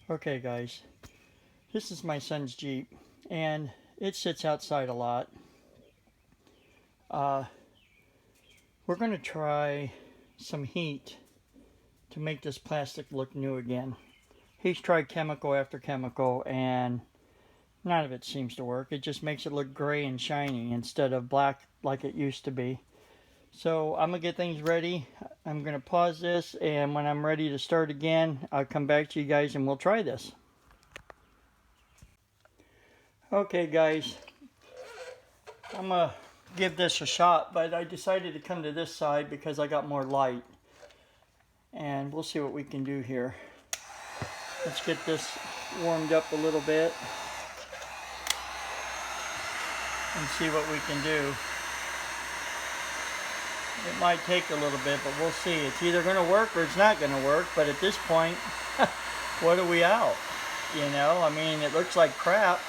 Okay guys, this is my son's Jeep and it sits outside a lot. Uh, we're going to try some heat to make this plastic look new again. He's tried chemical after chemical and none of it seems to work. It just makes it look gray and shiny instead of black like it used to be. So I'm going to get things ready. I'm going to pause this, and when I'm ready to start again, I'll come back to you guys and we'll try this. Okay guys, I'm going to give this a shot, but I decided to come to this side because I got more light. And we'll see what we can do here. Let's get this warmed up a little bit and see what we can do. It might take a little bit, but we'll see. It's either going to work or it's not going to work, but at this point, what are we out? You know, I mean, it looks like crap.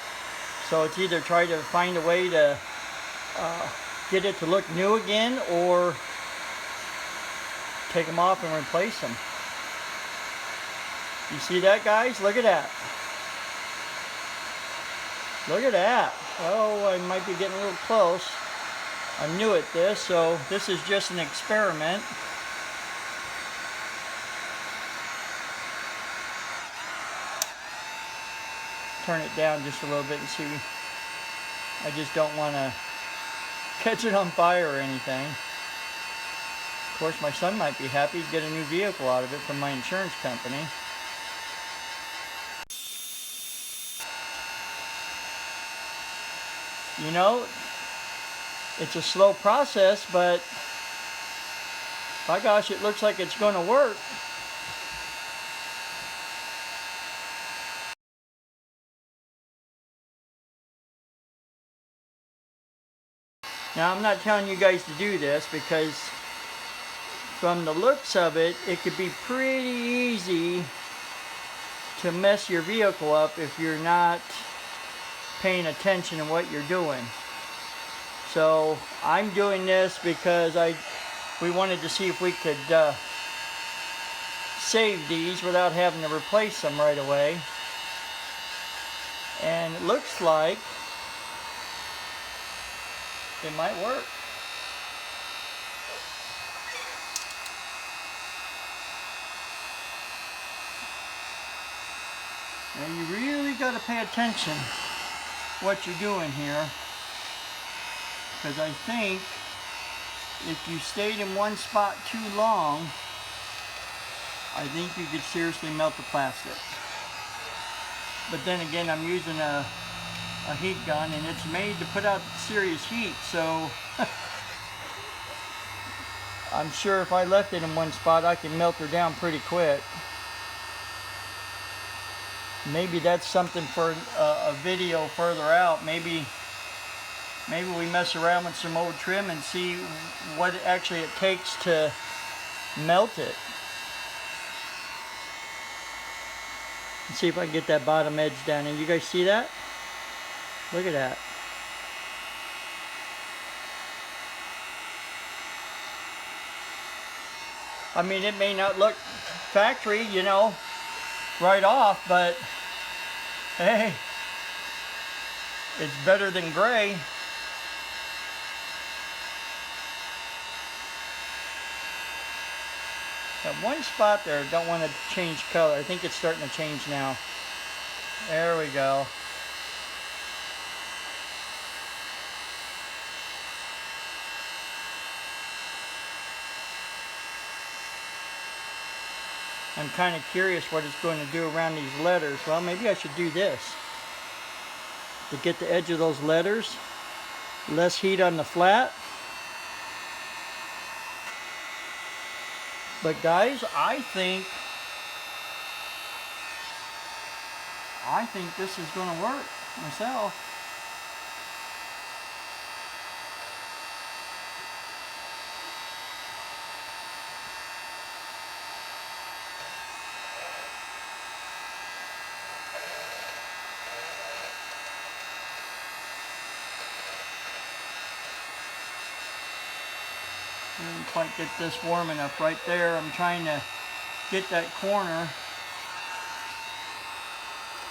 So it's either try to find a way to get it to look new again or take them off and replace them. You see that, guys? Look at that. Look at that. Oh, I might be getting a little close. I'm new at this, so this is just an experiment. Turn it down just a little bit and see. I just don't want to catch it on fire or anything. Of course, my son might be happy to get a new vehicle out of it from my insurance company. You know, it's a slow process, but by gosh, it looks like it's going to work. Now, I'm not telling you guys to do this because from the looks of it, it could be pretty easy to mess your vehicle up if you're not paying attention to what you're doing. So I'm doing this because we wanted to see if we could save these without having to replace them right away. And it looks like it might work. Now you really got to pay attention what you're doing here, because I think if you stayed in one spot too long, I think you could seriously melt the plastic. But then again, I'm using a heat gun and it's made to put out serious heat, so I'm sure if I left it in one spot I can melt her down pretty quick. Maybe that's something for a video further out. Maybe we mess around with some old trim and see what actually it takes to melt it. Let's see if I can get that bottom edge down. And you guys see that? Look at that. I mean, it may not look factory, you know, right off, but hey, it's better than gray. That one spot there, don't want to change color. I think it's starting to change now. There we go. I'm kind of curious what it's going to do around these letters. Well, maybe I should do this. To get the edge of those letters, less heat on the flat. But guys, I think this is going to work myself. I didn't quite get this warm enough right there. I'm trying to get that corner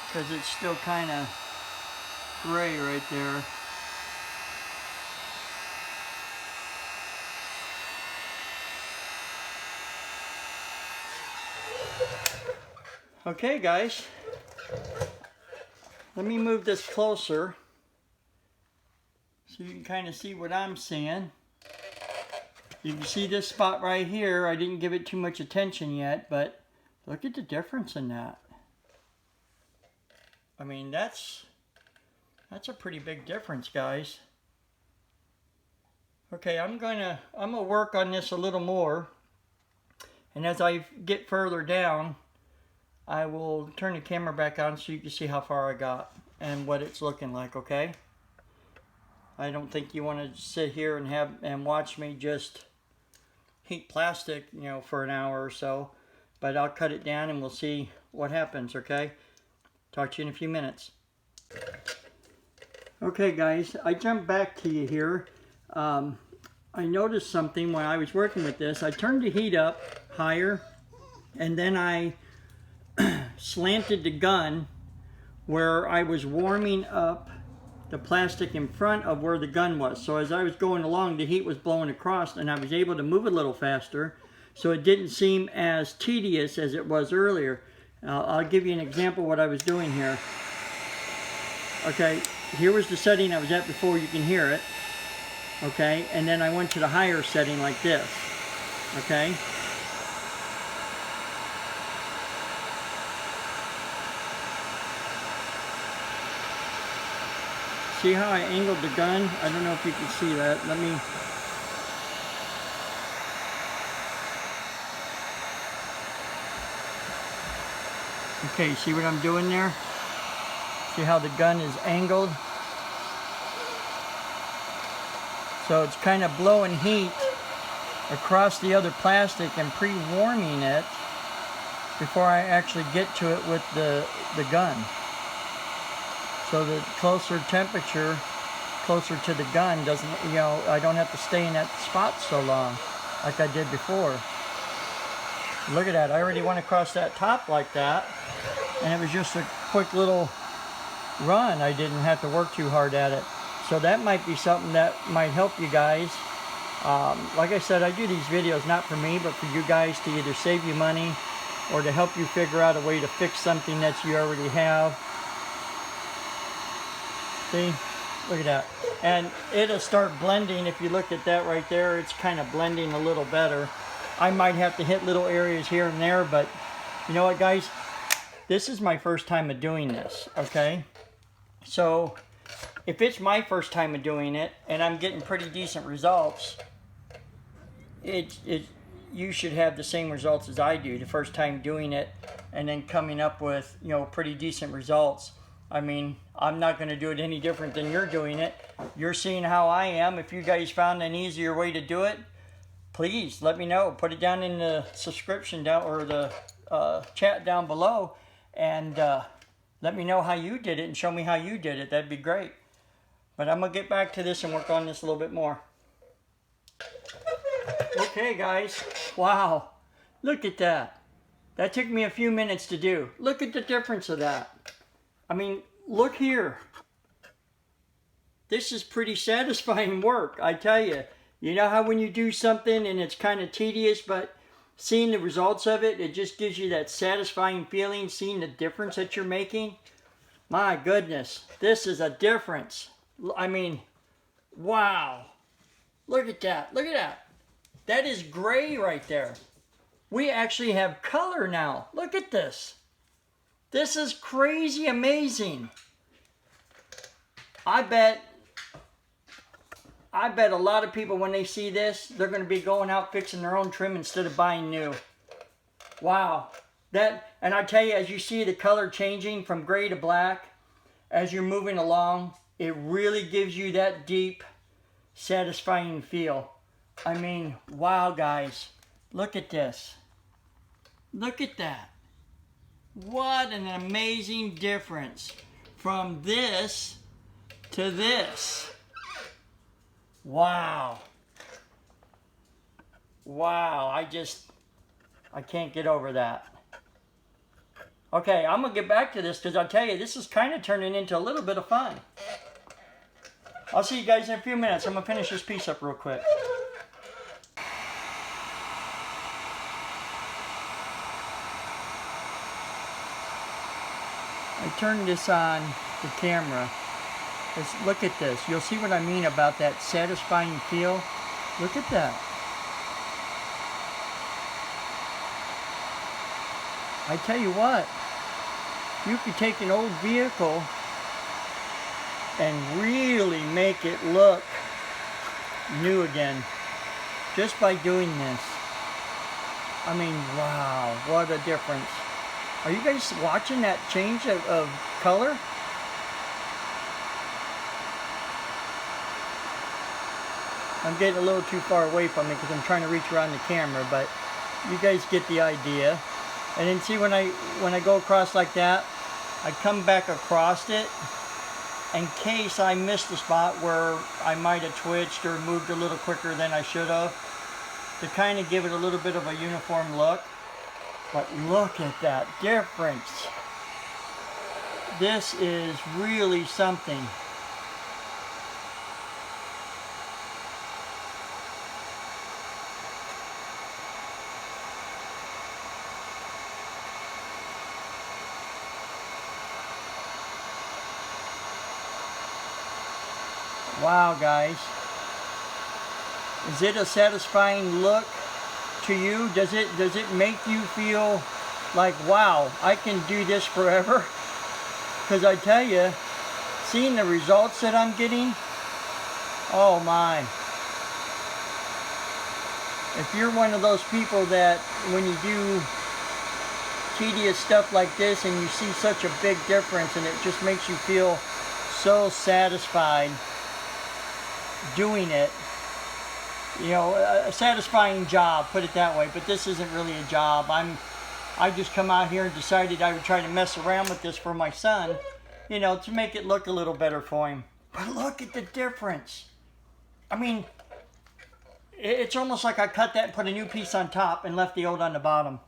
because it's still kind of gray right there. Okay guys, let me move this closer so you can kind of see what I'm seeing. You can see this spot right here. I didn't give it too much attention yet, but look at the difference in that. I mean, that's a pretty big difference, guys. Okay, I'm gonna work on this a little more, and as I get further down, I will turn the camera back on so you can see how far I got and what it's looking like, okay? I don't think you want to sit here and watch me just heat plastic, you know, for an hour or so. But I'll cut it down and we'll see what happens, okay? Talk to you in a few minutes. Okay guys, I jumped back to you here. I noticed something when I was working with this. I turned the heat up higher, and then I slanted the gun where I was warming up the plastic in front of where the gun was. So as I was going along, the heat was blowing across, and I was able to move a little faster, so it didn't seem as tedious as it was earlier. I'll give you an example of what I was doing here. Okay, here was the setting I was at before. You can hear it. Okay, and then I went to the higher setting like this. Okay. See how I angled the gun? I don't know if you can see that. Let me... Okay, see what I'm doing there? See how the gun is angled? So it's kind of blowing heat across the other plastic and pre-warming it before I actually get to it with the gun. So the closer temperature, closer to the gun doesn't, you know, I don't have to stay in that spot so long like I did before. Look at that, I already went across that top like that, and it was just a quick little run. I didn't have to work too hard at it. So that might be something that might help you guys. Like I said, I do these videos not for me, but for you guys to either save you money or to help you figure out a way to fix something that you already have. See? Look at that. And it'll start blending. If you look at that right there, it's kind of blending a little better. I might have to hit little areas here and there, but you know what, guys? This is my first time of doing this, okay? So if it's my first time of doing it and I'm getting pretty decent results, you should have the same results as I do the first time doing it, and then coming up with, you know, pretty decent results. I mean, I'm not going to do it any different than you're doing it. You're seeing how I am. If you guys found an easier way to do it, please let me know. Put it down in the subscription down, or the chat down below, and let me know how you did it and show me how you did it. That'd be great. But I'm going to get back to this and work on this a little bit more. Okay, guys. Wow. Look at that. That took me a few minutes to do. Look at the difference of that. I mean, look here. This is pretty satisfying work, I tell you. You know how when you do something and it's kind of tedious, but seeing the results of it, it just gives you that satisfying feeling, seeing the difference that you're making? My goodness, this is a difference. I mean, wow. Look at that. Look at that. That is gray right there. We actually have color now. Look at this. This is crazy amazing. I bet a lot of people, when they see this, they're going to be going out fixing their own trim instead of buying new. Wow. And I tell you, as you see the color changing from gray to black, as you're moving along, it really gives you that deep, satisfying feel. I mean, wow, guys. Look at this. Look at that. What an amazing difference from this to this. Wow. Wow, I can't get over that. Okay, I'm going to get back to this because I'll tell you, this is kind of turning into a little bit of fun. I'll see you guys in a few minutes. I'm going to finish this piece up real quick. I turned this on the camera. Look at this. You'll see what I mean about that satisfying feel. Look at that. I tell you what, you could take an old vehicle and really make it look new again just by doing this. I mean, wow, what a difference. Are you guys watching that change of color? I'm getting a little too far away from it because I'm trying to reach around the camera, but you guys get the idea. And then see when I go across like that, I come back across it in case I missed the spot where I might have twitched or moved a little quicker than I should have, to kind of give it a little bit of a uniform look. But look at that difference. This is really something. Wow, guys. Is it a satisfying look to you? Does it make you feel like, wow, I can do this forever? Because I tell you, seeing the results that I'm getting, oh my. If you're one of those people that when you do tedious stuff like this and you see such a big difference and it just makes you feel so satisfied doing it, you know, a satisfying job, put it that way. But this isn't really a job. I just come out here and decided I would try to mess around with this for my son, you know, to make it look a little better for him. But look at the difference. I mean, it's almost like I cut that and put a new piece on top and left the old on the bottom.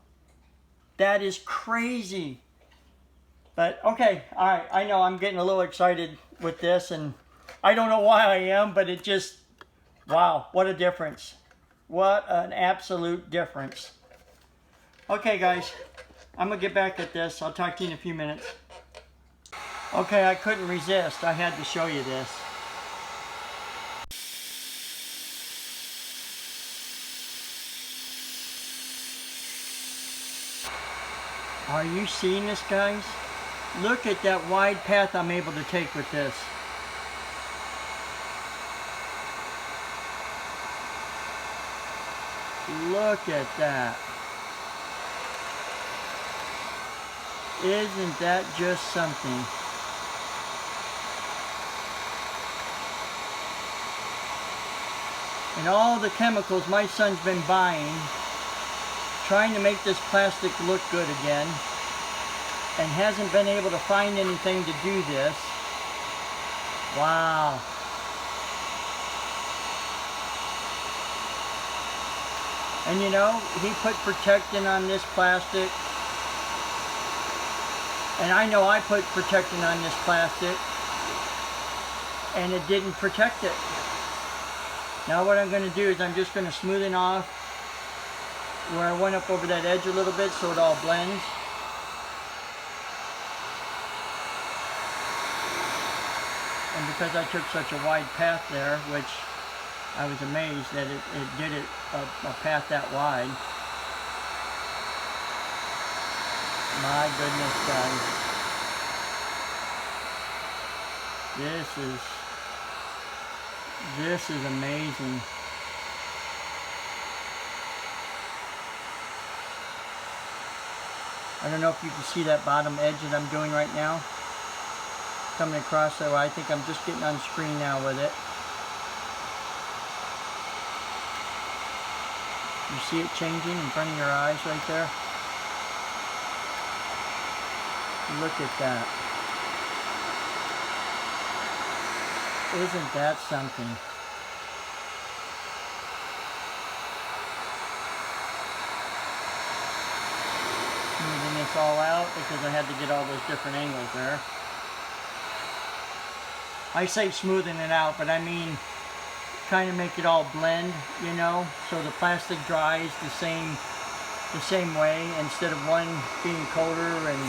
That is crazy. But okay, all right, I know I'm getting a little excited with this, and I don't know why I am, but it just, wow, what a difference. What an absolute difference. Okay, guys, I'm going to get back at this. I'll talk to you in a few minutes. Okay, I couldn't resist. I had to show you this. Are you seeing this, guys? Look at that wide path I'm able to take with this. Look at that. Isn't that just something? And all the chemicals my son's been buying, trying to make this plastic look good again, and hasn't been able to find anything to do this. Wow. And you know, he put protectant on this plastic. And I know I put protectant on this plastic. And it didn't protect it. Now what I'm going to do is I'm just going to smoothen off where I went up over that edge a little bit so it all blends. And because I took such a wide path there, which I was amazed that it did it a path that wide. My goodness, guys. This is amazing. I don't know if you can see that bottom edge that I'm doing right now. Coming across, so I think I'm just getting on screen now with it. You see it changing in front of your eyes right there? Look at that. Isn't that something? Moving this this all out because I had to get all those different angles there. I say smoothing it out, but I mean kind of make it all blend, you know, so the plastic dries the same way instead of one being colder and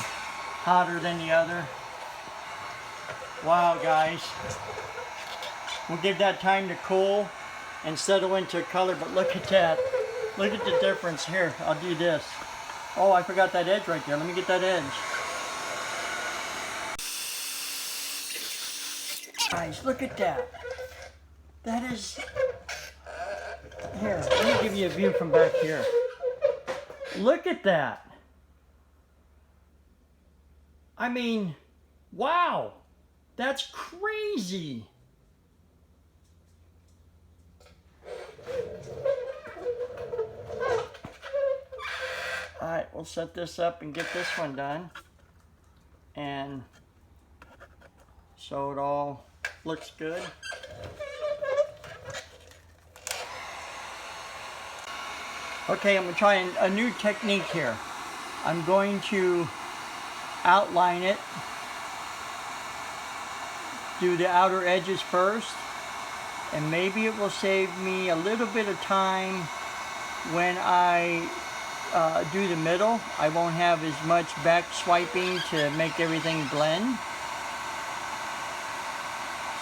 hotter than the other. Wow, guys. We'll give that time to cool and settle into color, but look at that. Look at the difference here. I'll do this. Oh, I forgot that edge right there. Let me get that edge. Guys, look at that. That is... Here, let me give you a view from back here. Look at that. I mean, wow. That's crazy. Alright, we'll set this up and get this one done. And so it all looks good. Okay, I'm going to try a new technique here. I'm going to outline it, do the outer edges first, and maybe it will save me a little bit of time when I do the middle. I won't have as much back swiping to make everything blend.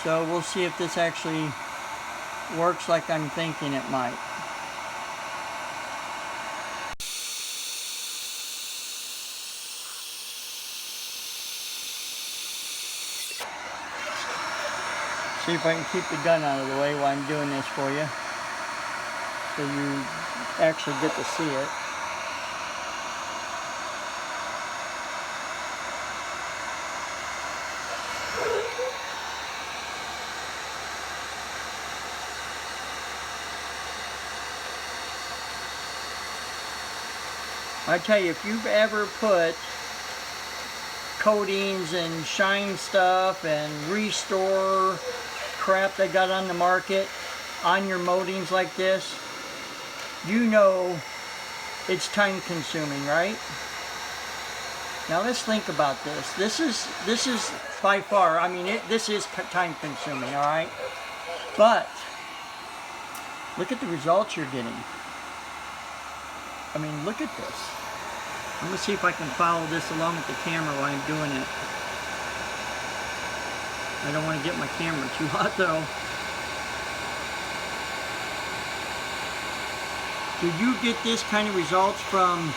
So we'll see if this actually works like I'm thinking it might. See if I can keep the gun out of the way while I'm doing this for you, so you actually get to see it. I tell you, if you've ever put coatings and shine stuff and restore crap they got on the market on your moldings like this, you know it's time consuming, right? Now let's think about this. This is by far, I mean, this is time consuming, all right? But look at the results you're getting. I mean, look at this. I'm gonna see if I can follow this along with the camera while I'm doing it. I don't want to get my camera too hot though. Do you get this kind of results from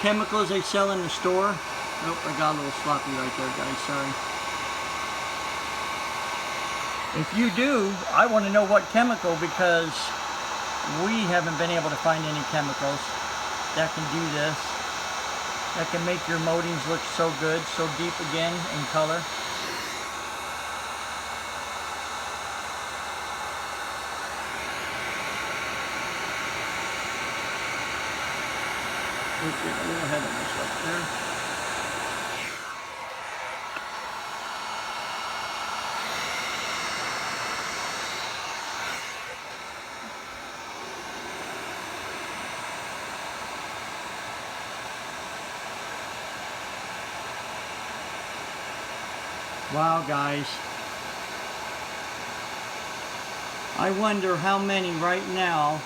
chemicals they sell in the store? Nope, I got a little sloppy right there, guys, sorry. If you do, I want to know what chemical, because we haven't been able to find any chemicals that can do this, that can make your moldings look so good, so deep again in color. Getting a little ahead of myself there. Wow, guys. I wonder how many right now,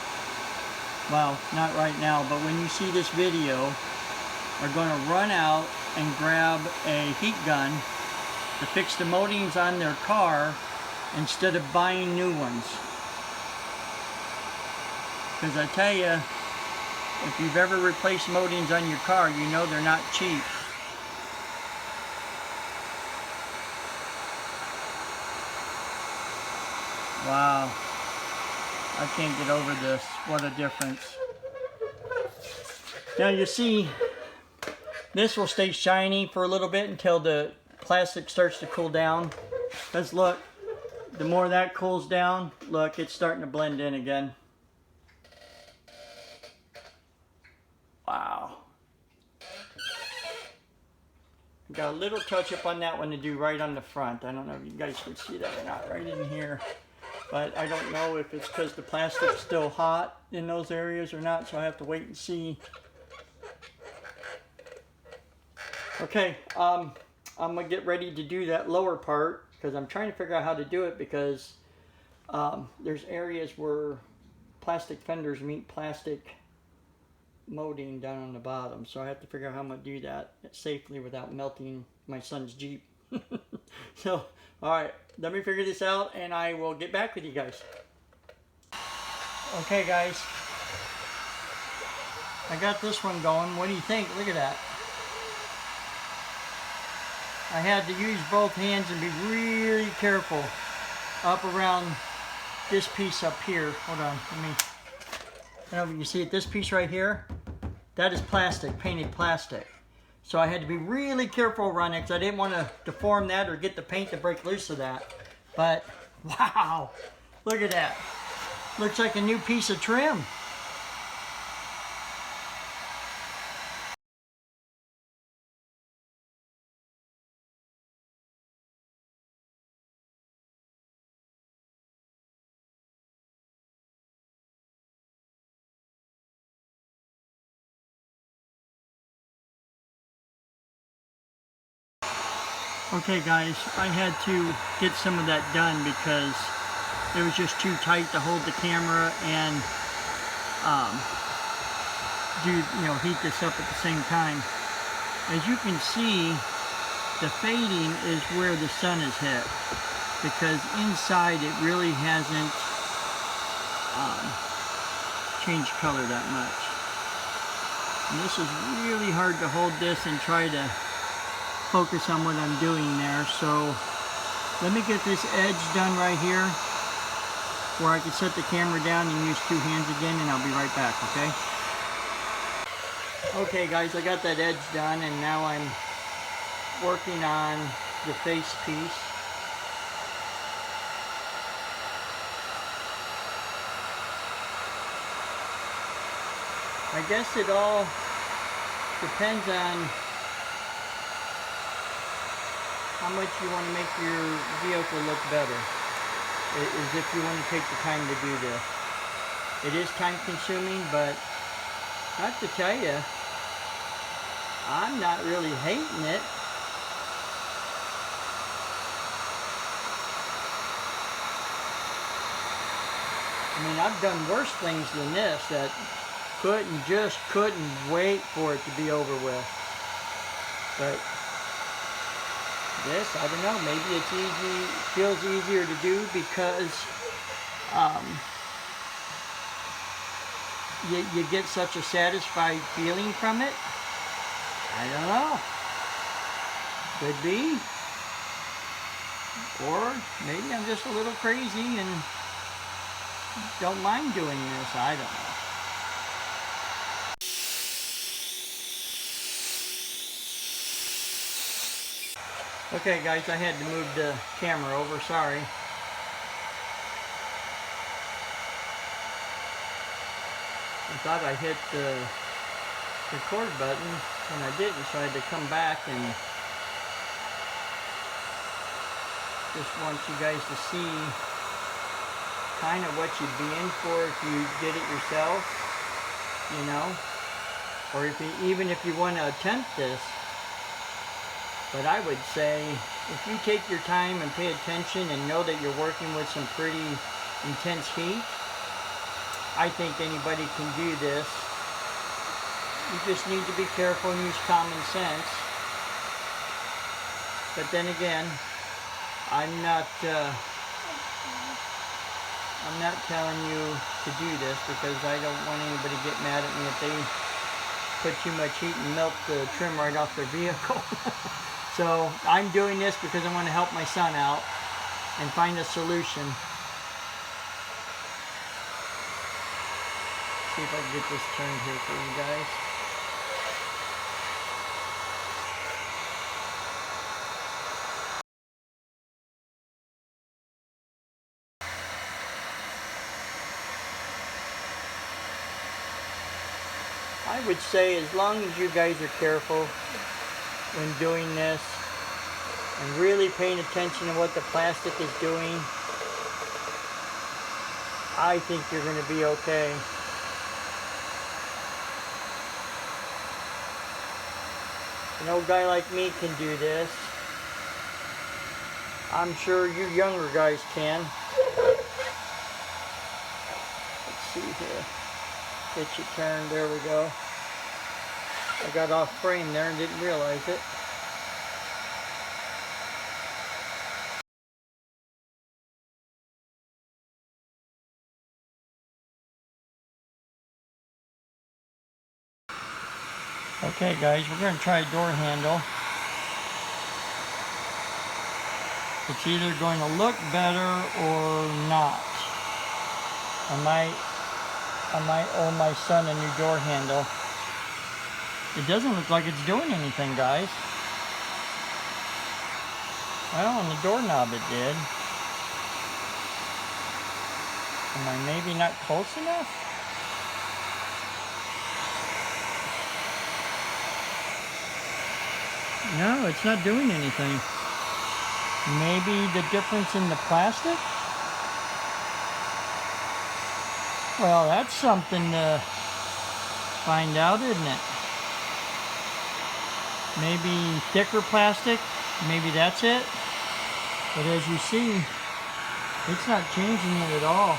well, not right now, but when you see this video, are going to run out and grab a heat gun to fix the moldings on their car instead of buying new ones. Because I tell you, if you've ever replaced moldings on your car, you know they're not cheap. Wow. I can't get over this. What a difference. Now you see, this will stay shiny for a little bit until the plastic starts to cool down. Because look, the more that cools down, look, it's starting to blend in again. Wow. Got a little touch up on that one to do right on the front. I don't know if you guys can see that or not, right in here. But I don't know if it's because the plastic's still hot in those areas or not, so I have to wait and see. Okay, I'm gonna get ready to do that lower part because I'm trying to figure out how to do it because there's areas where plastic fenders meet plastic molding down on the bottom, so I have to figure out how I'm gonna do that safely without melting my son's Jeep. So, alright, let me figure this out and I will get back with you guys. Okay guys, I got this one going. What do you think? Look at that. I had to use both hands and be really careful up around this piece up here. Hold on, let me, I don't know if you can see it, this piece right here, that is plastic, painted plastic. So I had to be really careful around it because I didn't want to deform that or get the paint to break loose of that. But, wow, look at that. Looks like a new piece of trim. Okay guys, I had to get some of that done because it was just too tight to hold the camera and heat this up at the same time. As you can see, the fading is where the sun is hit because inside it really hasn't changed color that much. And this is really hard to hold this and try to focus on what I'm doing there. So let me get this edge done right here where I can set the camera down and use two hands again, and I'll be right back, okay? Okay guys, I got that edge done and now I'm working on the face piece. I guess it all depends on how much you want to make your vehicle look better, is if you want to take the time to do this. It is time consuming, but I have to tell you, I'm not really hating it. I mean, I've done worse things than this that couldn't wait for it to be over with. But this, I don't know, maybe it's easy, feels easier to do because you get such a satisfied feeling from it. I don't know. Could be. Or maybe I'm just a little crazy and don't mind doing this. I don't know. Okay guys, I had to move the camera over, sorry. I thought I hit the record button and I didn't, so I had to come back and just want you guys to see kind of what you'd be in for if you did it yourself, you know, or if you, even if you want to attempt this. But I would say, if you take your time and pay attention and know that you're working with some pretty intense heat, I think anybody can do this. You just need to be careful and use common sense. But then again, I'm not telling you to do this because I don't want anybody to get mad at me if they put too much heat and melt the trim right off their vehicle. So I'm doing this because I want to help my son out and find a solution. See if I can get this turned here for you guys. I would say as long as you guys are careful when doing this and really paying attention to what the plastic is doing, I think you're going to be okay. An old guy like me can do this. I'm sure you younger guys can. Let's see here. Get you turned. There we go. I got off frame there and didn't realize it. Okay guys, we're going to try a door handle. It's either going to look better or not. I might owe my son a new door handle. It doesn't look like it's doing anything, guys. Well, on the doorknob it did. Am I maybe not close enough? No, it's not doing anything. Maybe the difference in the plastic? Well, that's something to find out, isn't it? Maybe thicker plastic, maybe that's it. But as you see, it's not changing it at all.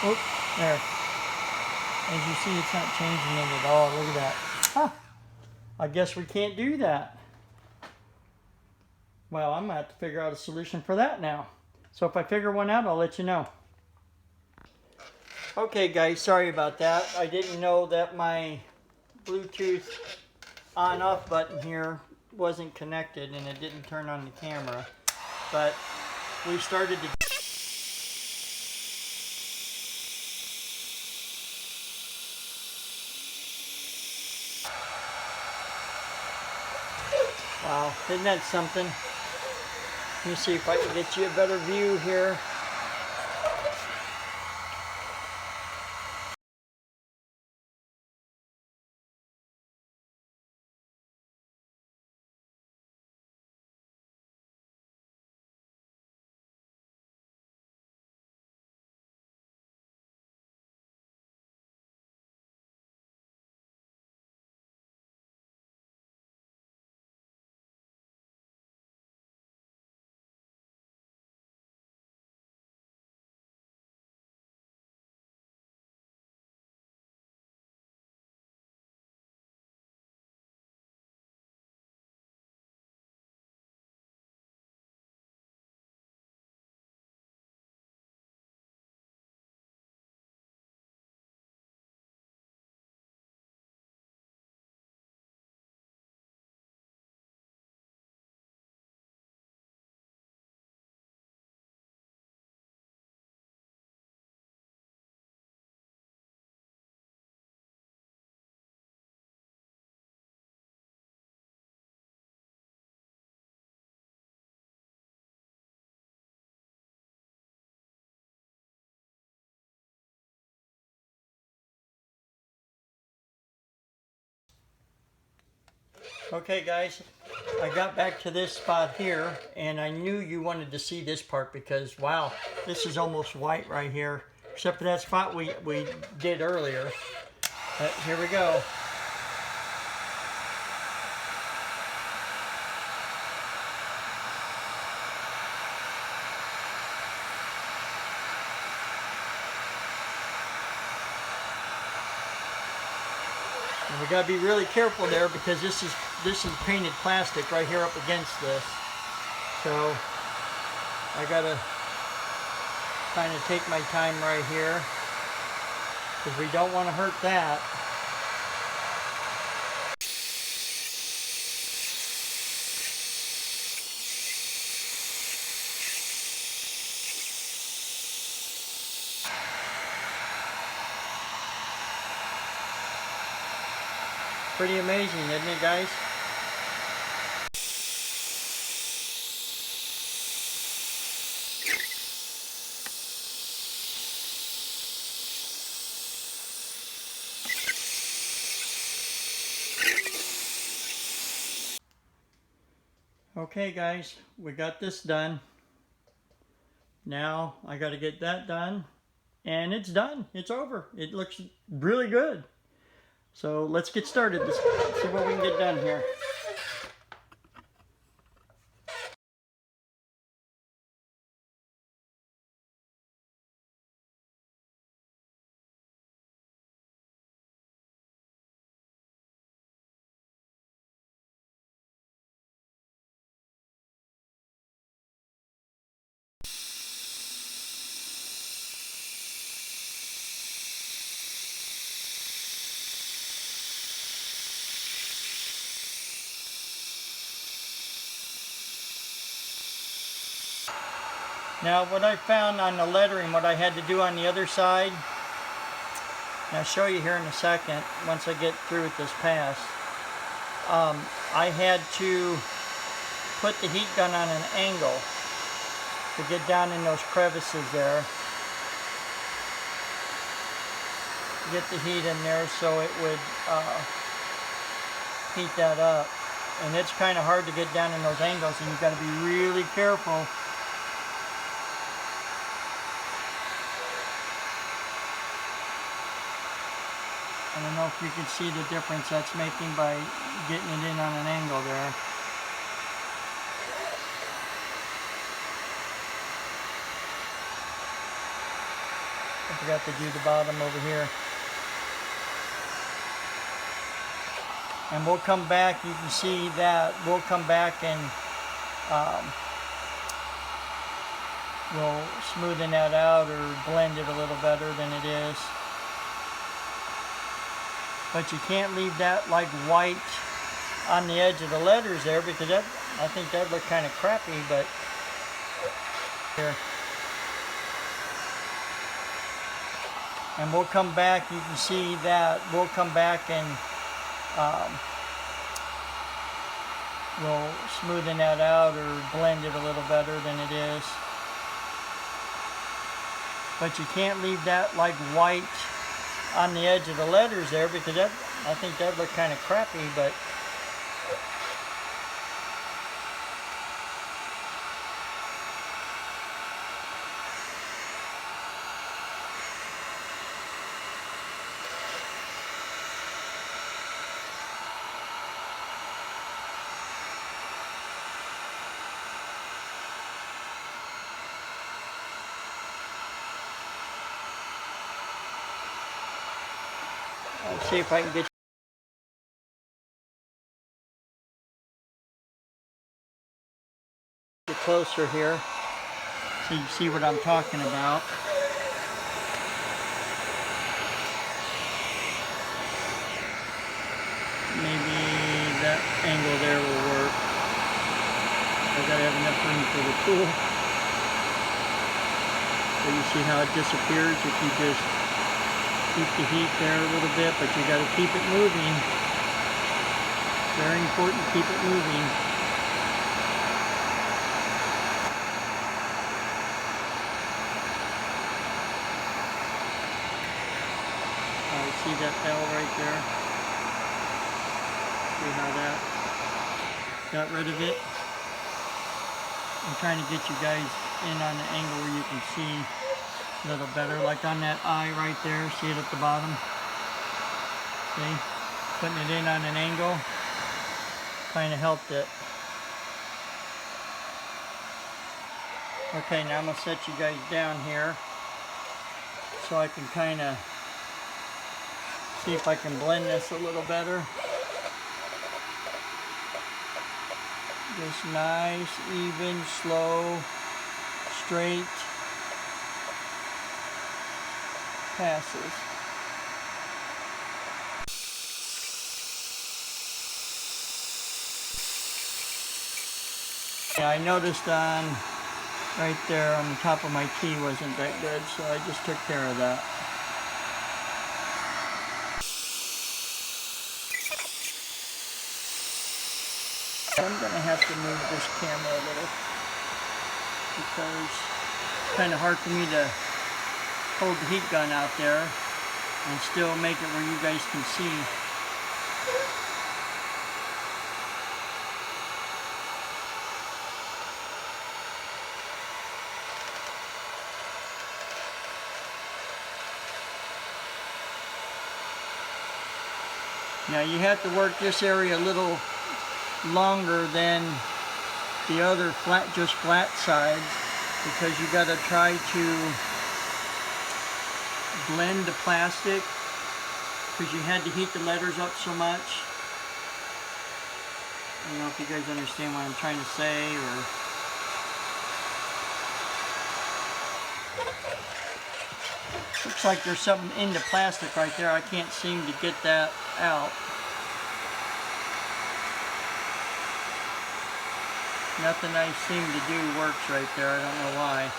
Oh, there. As you see, it's not changing it at all. Look at that. Huh. I guess we can't do that. Well, I'm going to have to figure out a solution for that now. So if I figure one out, I'll let you know. Okay guys, sorry about that. I didn't know that my Bluetooth on-off button here wasn't connected and it didn't turn on the camera. But we started to... Wow, isn't that something? Let me see if I can get you a better view here. Okay guys, I got back to this spot here and I knew you wanted to see this part because wow, this is almost white right here, except for that spot we did earlier. But here we go. And we gotta be really careful there because this is painted plastic right here up against this. So I gotta kind of take my time right here because we don't want to hurt that. Pretty amazing, isn't it, guys? Okay guys, we got this done. Now I got to get that done and it's done. It's over. It looks really good. So let's get started. Let's see what we can get done here. Now what I found on the lettering, what I had to do on the other side, and I'll show you here in a second once I get through with this pass. I had to put the heat gun on an angle to get down in those crevices there. Get the heat in there so it would heat that up. And it's kind of hard to get down in those angles, and you've got to be really careful. I don't know if you can see the difference that's making by getting it in on an angle there. I forgot to do the bottom over here. And we'll come back, you can see that, we'll come back and we'll smoothen that out or blend it a little better than it is. But you can't leave that like white on the edge of the letters there, because that, I think that looked kind of crappy, but here. And we'll come back, you can see that, we'll come back and we'll smoothen that out or blend it a little better than it is. But you can't leave that like white on the edge of the letters there, because that, I think that looked kind of crappy, but I'll see if I can get you closer here so you see what I'm talking about. Maybe that angle there will work. I gotta have enough room for the tool. So you see how it disappears if you just keep the heat there a little bit, but you got to keep it moving. Very important, keep it moving. See that bell right there? See how that got rid of it? I'm trying to get you guys in on the angle where you can see a little better, like on that eye right there. See it at the bottom? See? Putting it in on an angle kind of helped it. Okay, now I'm going to set you guys down here so I can kind of see if I can blend this a little better. Just nice, even, slow, straight passes. Yeah, I noticed on right there on the top of my key wasn't that good, so I just took care of that. I'm going to have to move this camera a little because it's kind of hard for me to hold the heat gun out there and still make it where you guys can see. Now you have to work this area a little longer than the other just flat sides, because you got to try to blend the plastic, because you had to heat the letters up so much. I don't know if you guys understand what I'm trying to say, or looks like there's something in the plastic right there. I can't seem to get that out. Nothing I seem to do works right there. I don't know why.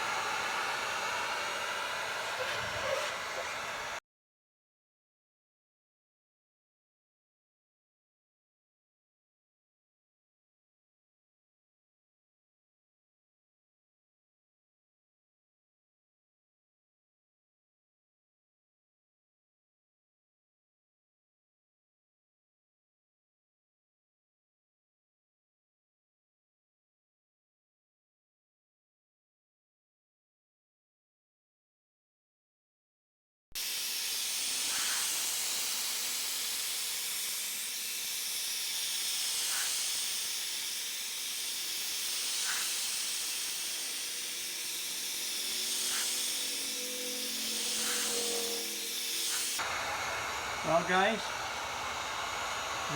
Well, guys,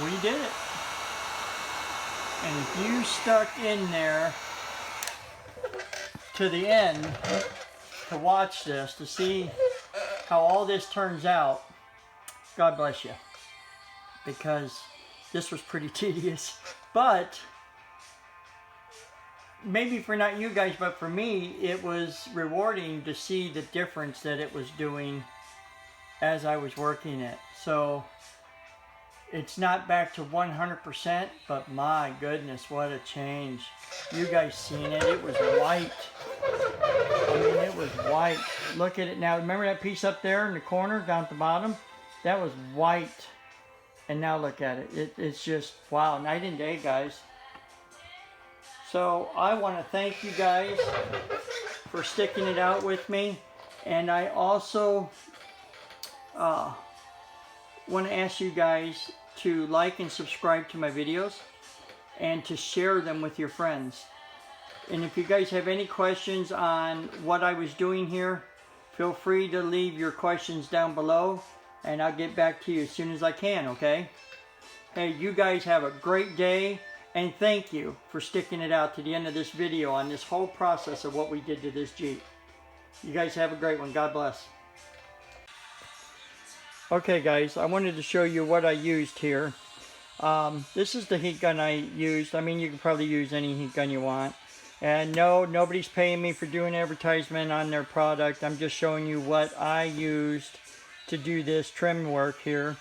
we did it. And if you stuck in there to the end to watch this, to see how all this turns out, God bless you. Because this was pretty tedious. But maybe for not you guys, but for me, it was rewarding to see the difference that it was doing as I was working it. So it's not back to 100%, but my goodness, what a change. You guys seen it. It was white. I mean, it was white. Look at it now. Remember that piece up there in the corner down at the bottom? That was white. And now look at it. It's just, wow, night and day, guys. So I want to thank you guys for sticking it out with me. And I also want to ask you guys to like and subscribe to my videos and to share them with your friends. And if you guys have any questions on what I was doing here, feel free to leave your questions down below and I'll get back to you as soon as I can, okay? Hey, you guys have a great day, and thank you for sticking it out to the end of this video on this whole process of what we did to this Jeep. You guys have a great one. God bless. Okay guys, I wanted to show you what I used here. This is the heat gun I used. I mean, you can probably use any heat gun you want. And no, nobody's paying me for doing advertisement on their product. I'm just showing you what I used to do this trim work here.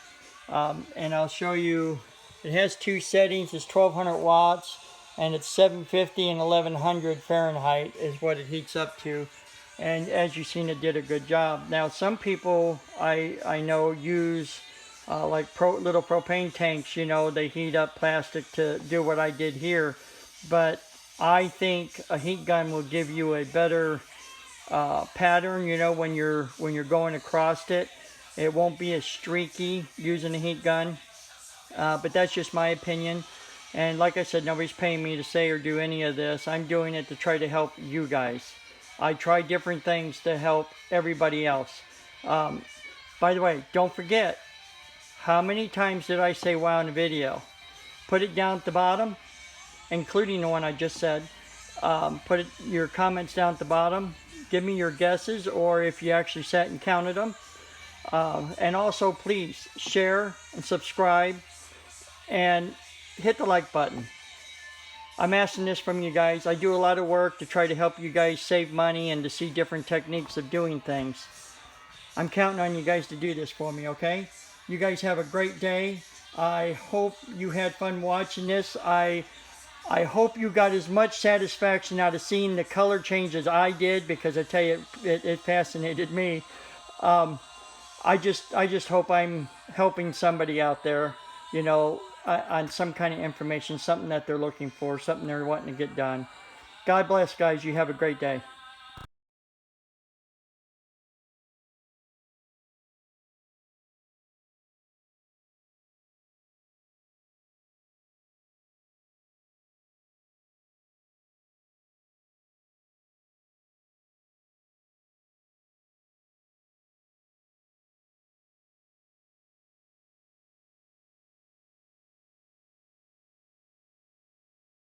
And I'll show you, it has two settings. It's 1200 watts and it's 750 and 1100 Fahrenheit is what it heats up to. And as you've seen, it did a good job. Now, some people I know use like little propane tanks. You know, they heat up plastic to do what I did here. But I think a heat gun will give you a better pattern. You know, when you're going across it, it won't be as streaky using a heat gun. But that's just my opinion. And like I said, nobody's paying me to say or do any of this. I'm doing it to try to help you guys. I try different things to help everybody else. By the way, don't forget, how many times did I say wow in the video? Put it down at the bottom, including the one I just said. Put your comments down at the bottom. Give me your guesses, or if you actually sat and counted them. And also, please share and subscribe and hit the like button. I'm asking this from you guys. I do a lot of work to try to help you guys save money and to see different techniques of doing things. I'm counting on you guys to do this for me, okay? You guys have a great day. I hope you had fun watching this. I hope you got as much satisfaction out of seeing the color change as I did, because I tell you, it fascinated me. I just hope I'm helping somebody out there, you know, on some kind of information, something that they're looking for, something they're wanting to get done. God bless, guys. You have a great day.